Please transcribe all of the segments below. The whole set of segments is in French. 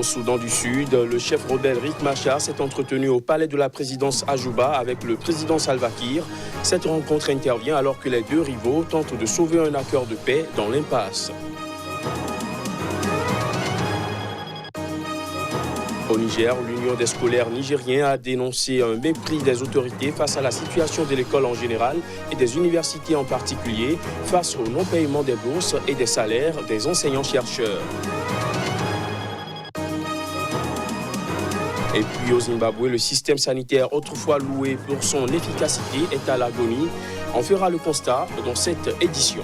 Soudan du Sud, le chef rebelle Riek Machar s'est entretenu au palais de la présidence à Juba avec le président Salva Kiir. Cette rencontre intervient alors que les deux rivaux tentent de sauver un accord de paix dans l'impasse. Au Niger, l'Union des scolaires nigériens a dénoncé un mépris des autorités face à la situation de l'école en général et des universités en particulier, face au non-paiement des bourses et des salaires des enseignants-chercheurs. Et puis au Zimbabwe, le système sanitaire autrefois loué pour son efficacité est à l'agonie. On fera le constat dans cette édition.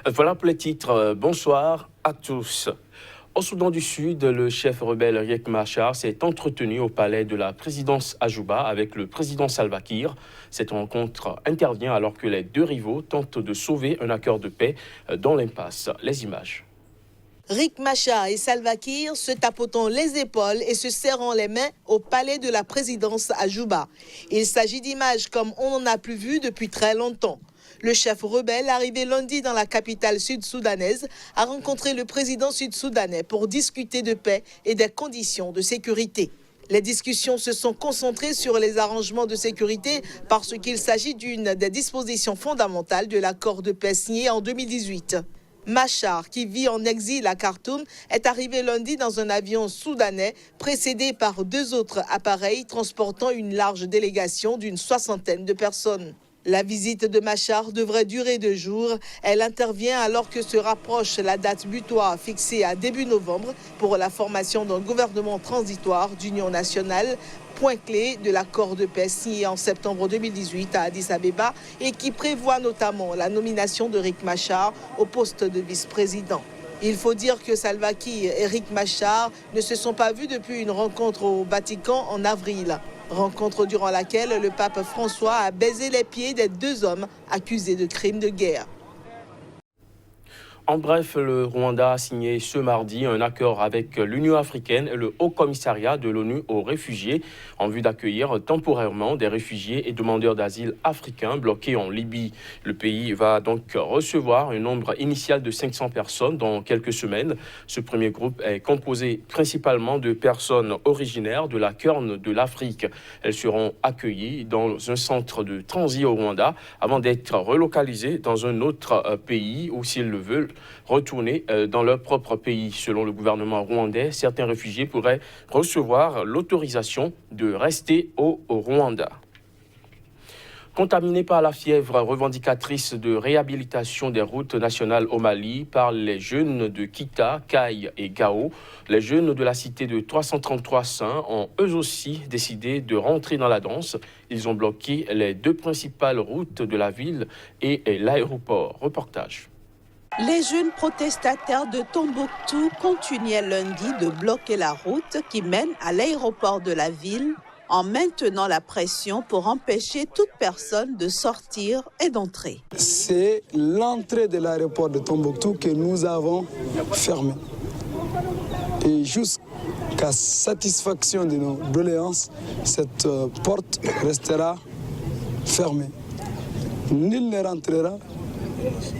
Voilà pour les titres. Bonsoir à tous. Au Soudan du Sud, le chef rebelle Riek Machar s'est entretenu au palais de la présidence à Juba avec le président Salva Kiir. Cette rencontre intervient alors que les deux rivaux tentent de sauver un accord de paix dans l'impasse. Les images. Riek Machar et Salva Kiir se tapotant les épaules et se serrant les mains au palais de la présidence à Juba. Il s'agit d'images comme on n'en a plus vu depuis très longtemps. Le chef rebelle, arrivé lundi dans la capitale sud-soudanaise, a rencontré le président sud-soudanais pour discuter de paix et des conditions de sécurité. Les discussions se sont concentrées sur les arrangements de sécurité parce qu'il s'agit d'une des dispositions fondamentales de l'accord de paix signé en 2018. Machar, qui vit en exil à Khartoum, est arrivé lundi dans un avion soudanais précédé par deux autres appareils transportant une large délégation d'une 60aine de personnes. La visite de Machar devrait durer 2 jours. Elle intervient alors que se rapproche la date butoir fixée à début novembre pour la formation d'un gouvernement transitoire d'union nationale, point clé de l'accord de paix signé en septembre 2018 à Addis Abeba et qui prévoit notamment la nomination de Riek Machar au poste de vice-président. Il faut dire que Salva Kiir et Riek Machar ne se sont pas vus depuis une rencontre au Vatican en avril. Rencontre durant laquelle le pape François a baisé les pieds des deux hommes accusés de crimes de guerre. En bref, le Rwanda a signé ce mardi un accord avec l'Union africaine et le Haut Commissariat de l'ONU aux réfugiés en vue d'accueillir temporairement des réfugiés et demandeurs d'asile africains bloqués en Libye. Le pays va donc recevoir un nombre initial de 500 personnes dans quelques semaines. Ce premier groupe est composé principalement de personnes originaires de la Corne de l'Afrique. Elles seront accueillies dans un centre de transit au Rwanda avant d'être relocalisées dans un autre pays ou, s'ils le veulent, retourner dans leur propre pays. Selon le gouvernement rwandais, certains réfugiés pourraient recevoir l'autorisation de rester au Rwanda. Contaminés par la fièvre revendicatrice de réhabilitation des routes nationales au Mali par les jeunes de Kita, Kaï et Gao, les jeunes de la cité de 333 Saints ont eux aussi décidé de rentrer dans la danse. Ils ont bloqué les deux principales routes de la ville et l'aéroport. Reportage. Les jeunes protestataires de Tombouctou continuaient lundi de bloquer la route qui mène à l'aéroport de la ville en maintenant la pression pour empêcher toute personne de sortir et d'entrer. C'est l'entrée de l'aéroport de Tombouctou que nous avons fermée. Et jusqu'à satisfaction de nos doléances, cette porte restera fermée. Nul ne rentrera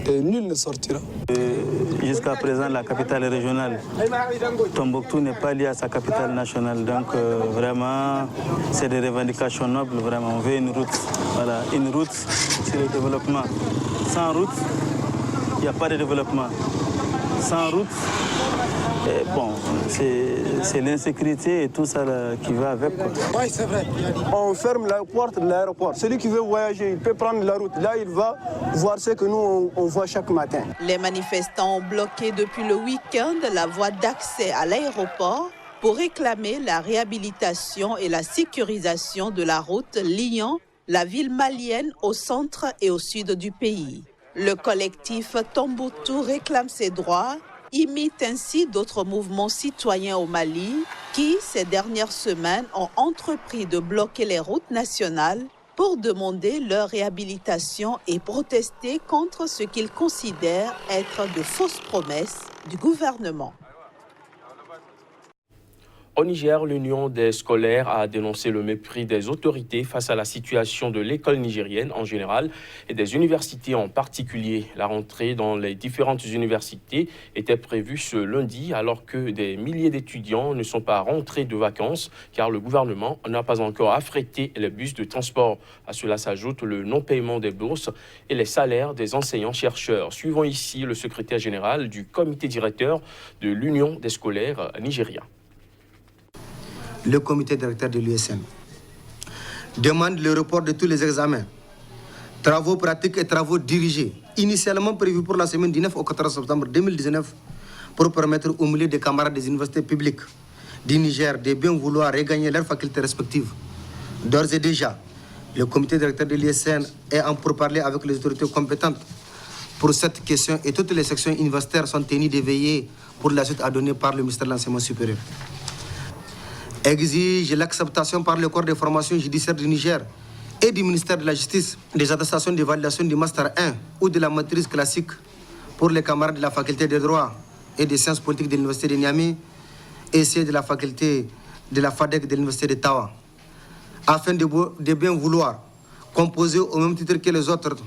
et nul ne sortira. Jusqu'à présent, la capitale régionale, Tombouctou, n'est pas liée à sa capitale nationale. Donc vraiment, c'est des revendications nobles. Vraiment, on veut une route. Voilà, une route, c'est le développement. Sans route, il n'y a pas de développement. Sans route, bon, c'est l'insécurité et tout ça là, qui va avec. Oui, c'est vrai. On ferme la porte de l'aéroport. Celui qui veut voyager, il peut prendre la route. Là, il va voir ce que nous, on voit chaque matin. Les manifestants ont bloqué depuis le week-end la voie d'accès à l'aéroport pour réclamer la réhabilitation et la sécurisation de la route liant la ville malienne au centre et au sud du pays. Le collectif Tombouctou réclame ses droits, imite ainsi d'autres mouvements citoyens au Mali qui, ces dernières semaines, ont entrepris de bloquer les routes nationales pour demander leur réhabilitation et protester contre ce qu'ils considèrent être de fausses promesses du gouvernement. Au Niger, l'Union des scolaires a dénoncé le mépris des autorités face à la situation de l'école nigérienne en général et des universités en particulier. La rentrée dans les différentes universités était prévue ce lundi alors que des milliers d'étudiants ne sont pas rentrés de vacances car le gouvernement n'a pas encore affrété les bus de transport. À cela s'ajoute le non-paiement des bourses et les salaires des enseignants-chercheurs. Suivons ici le secrétaire général du comité directeur de l'Union des scolaires nigériens. Le comité directeur de l'USN demande le report de tous les examens, travaux pratiques et travaux dirigés, initialement prévus pour la semaine du 9 au 14 septembre 2019, pour permettre aux milliers de camarades des universités publiques du Niger de bien vouloir regagner leurs facultés respectives. D'ores et déjà, le comité directeur de l'USN est en pourparlers avec les autorités compétentes pour cette question et toutes les sections universitaires sont tenues de veiller pour la suite à donner par le ministère de l'Enseignement supérieur. Exige l'acceptation par le corps de formation judiciaire du Niger et du ministère de la Justice des attestations de validation du Master 1 ou de la maîtrise classique pour les camarades de la faculté de droit et des sciences politiques de l'Université de Niamey et ceux de la faculté de la FADEC de l'Université de Tawa, afin de bien vouloir composer au même titre que les autres,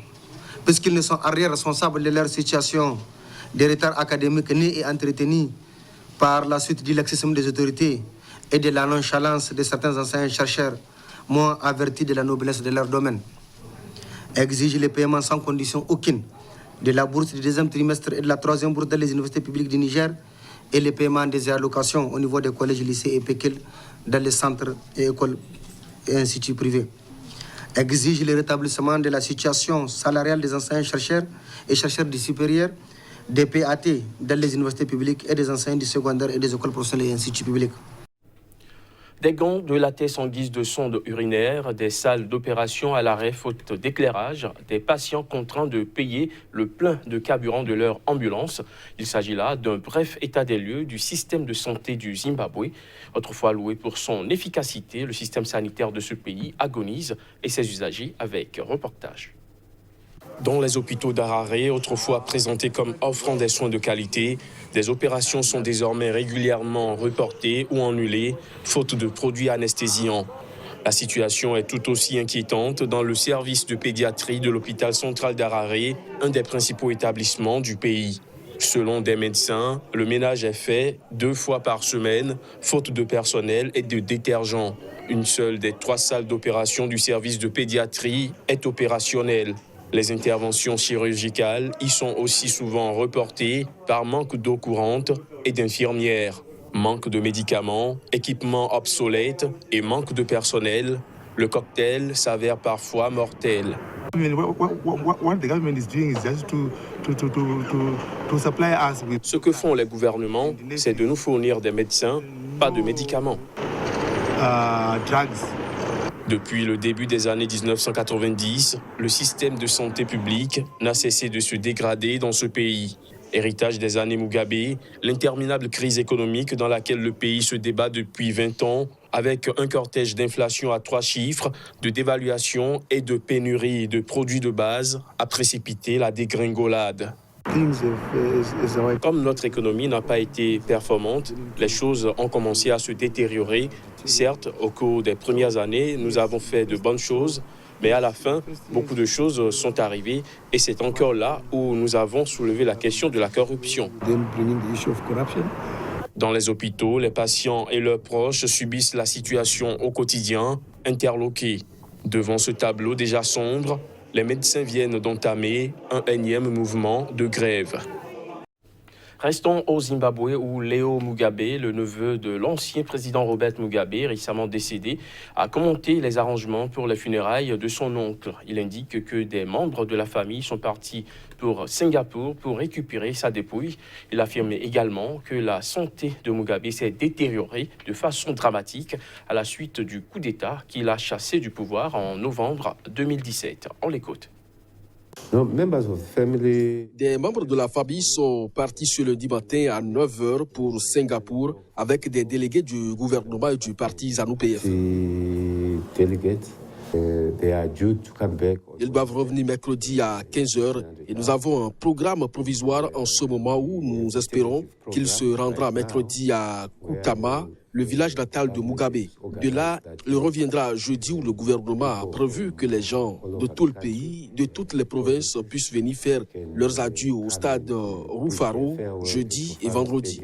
puisqu'ils ne sont en rien responsables de leur situation de retard académique ni entretenu par la suite du laxisme des autorités et de la nonchalance de certains enseignants-chercheurs moins avertis de la noblesse de leur domaine. Exige le paiement sans condition aucune de la bourse du deuxième trimestre et de la troisième bourse dans les universités publiques du Niger et le paiement des allocations au niveau des collèges, lycées et péquelles dans les centres et écoles et instituts privés. Exige le rétablissement de la situation salariale des enseignants-chercheurs et chercheurs du supérieur, des PAT dans les universités publiques et des enseignants du secondaire et des écoles professionnelles et instituts publics. Des gants, de latex en guise de sonde urinaire, des salles d'opération à l'arrêt faute d'éclairage, des patients contraints de payer le plein de carburant de leur ambulance. Il s'agit là d'un bref état des lieux du système de santé du Zimbabwe. Autrefois loué pour son efficacité, le système sanitaire de ce pays agonise et ses usagers avec reportage. Dans les hôpitaux d'Harare, autrefois présentés comme offrant des soins de qualité, des opérations sont désormais régulièrement reportées ou annulées, faute de produits anesthésiants. La situation est tout aussi inquiétante dans le service de pédiatrie de l'hôpital central d'Harare, un des principaux établissements du pays. Selon des médecins, le ménage est fait 2 fois par semaine, faute de personnel et de détergents. Une seule des 3 salles d'opération du service de pédiatrie est opérationnelle. Les interventions chirurgicales y sont aussi souvent reportées par manque d'eau courante et d'infirmières. Manque de médicaments, équipements obsolètes et manque de personnel, le cocktail s'avère parfois mortel. Ce que font les gouvernements, c'est de nous fournir des médecins, pas de médicaments. Depuis le début des années 1990, le système de santé publique n'a cessé de se dégrader dans ce pays. Héritage des années Mugabe, l'interminable crise économique dans laquelle le pays se débat depuis 20 ans, avec un cortège d'inflation à 3 chiffres, de dévaluation et de pénurie de produits de base, a précipité la dégringolade. Comme notre économie n'a pas été performante, les choses ont commencé à se détériorer. Certes, au cours des premières années, nous avons fait de bonnes choses, mais à la fin, beaucoup de choses sont arrivées et c'est encore là où nous avons soulevé la question de la corruption. Dans les hôpitaux, les patients et leurs proches subissent la situation au quotidien, interloqués. Devant ce tableau déjà sombre, les médecins viennent d'entamer un énième mouvement de grève. Restons au Zimbabwe où Léo Mugabe, le neveu de l'ancien président Robert Mugabe, récemment décédé, a commenté les arrangements pour les funérailles de son oncle. Il indique que des membres de la famille sont partis pour Singapour pour récupérer sa dépouille. Il affirmait également que la santé de Mugabe s'est détériorée de façon dramatique à la suite du coup d'État qu'il a chassé du pouvoir en novembre 2017. On l'écoute. Des membres de la famille sont partis ce lundi matin à 9h pour Singapour avec des délégués du gouvernement et du parti ZANU-PF. Ils doivent revenir mercredi à 15h et nous avons un programme provisoire en ce moment où nous espérons qu'il se rendra mercredi à Kutama, le village natal de Mugabe. De là, il reviendra jeudi où le gouvernement a prévu que les gens de tout le pays, de toutes les provinces, puissent venir faire leurs adieux au stade Rufaro jeudi et vendredi.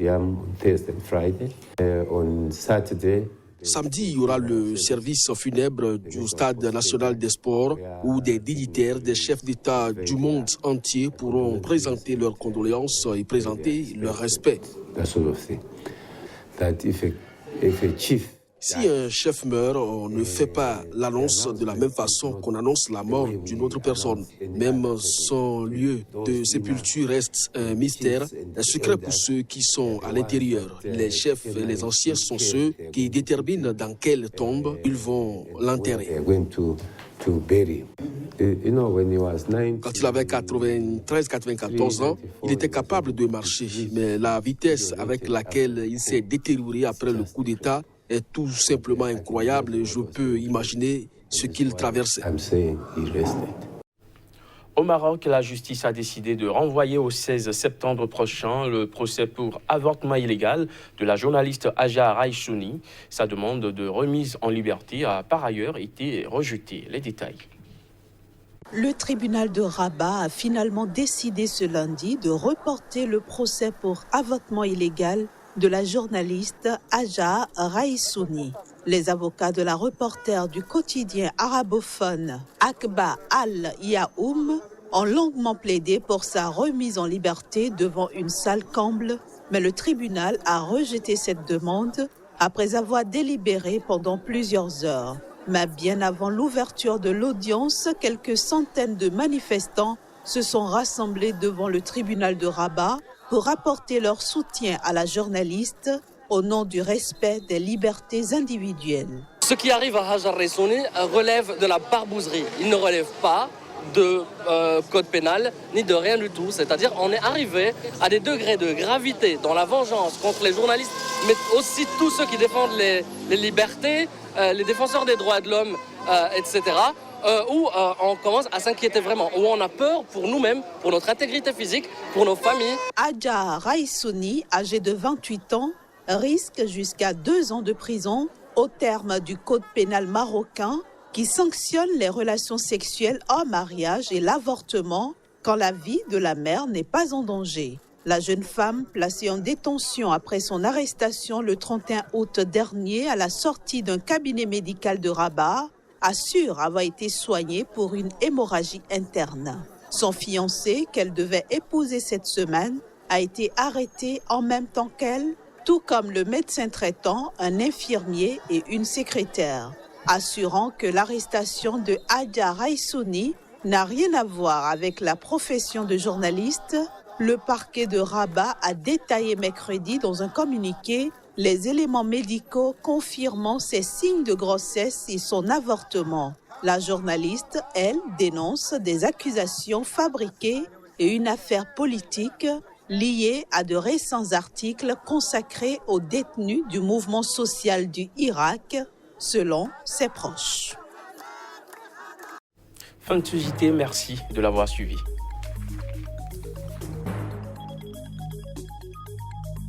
Samedi, il y aura le service funèbre du Stade national des sports où des dignitaires, des chefs d'État du monde entier pourront présenter leurs condoléances et présenter leur respect. Si un chef meurt, on ne fait pas l'annonce de la même façon qu'on annonce la mort d'une autre personne. Même son lieu de sépulture reste un mystère, un secret pour ceux qui sont à l'intérieur. Les chefs et les anciens sont ceux qui déterminent dans quelle tombe ils vont l'enterrer. Quand il avait 93-94 ans, il était capable de marcher, mais la vitesse avec laquelle il s'est détérioré après le coup d'État est tout simplement incroyable. Je peux imaginer ce qu'il traversait. Au Maroc, la justice a décidé de renvoyer au 16 septembre prochain le procès pour avortement illégal de la journaliste Aja Raïchouni. Sa demande de remise en liberté a par ailleurs été rejetée. Les détails. Le tribunal de Rabat a finalement décidé ce lundi de reporter le procès pour avortement illégal de la journaliste Aja Raïchouni. Les avocats de la reporter du quotidien arabophone Akba Al-Yaoum ont longuement plaidé pour sa remise en liberté devant une salle comble, mais le tribunal a rejeté cette demande après avoir délibéré pendant plusieurs heures. Mais bien avant l'ouverture de l'audience, quelques centaines de manifestants se sont rassemblés devant le tribunal de Rabat pour apporter leur soutien à la journaliste au nom du respect des libertés individuelles. Ce qui arrive à Aja Raïchouni relève de la barbouzerie. Il ne relève pas de code pénal ni de rien du tout. C'est-à-dire on est arrivé à des degrés de gravité dans la vengeance contre les journalistes, mais aussi tous ceux qui défendent les libertés, les défenseurs des droits de l'homme, etc., où on commence à s'inquiéter vraiment, où on a peur pour nous-mêmes, pour notre intégrité physique, pour nos familles. Aja Raïchouni, âgée de 28 ans, risque jusqu'à 2 ans de prison au terme du code pénal marocain qui sanctionne les relations sexuelles hors mariage et l'avortement quand la vie de la mère n'est pas en danger. La jeune femme, placée en détention après son arrestation le 31 août dernier à la sortie d'un cabinet médical de Rabat, assure avoir été soignée pour une hémorragie interne. Son fiancé, qu'elle devait épouser cette semaine, a été arrêté en même temps qu'elle, tout comme le médecin traitant, un infirmier et une secrétaire. Assurant que l'arrestation de Aja Raïchouni n'a rien à voir avec la profession de journaliste, le parquet de Rabat a détaillé mercredi dans un communiqué les éléments médicaux confirmant ses signes de grossesse et son avortement. La journaliste, elle, dénonce des accusations fabriquées et une affaire politique liée à de récents articles consacrés aux détenus du mouvement social du Irak, selon ses proches. Fin de ce JT, merci de l'avoir suivi.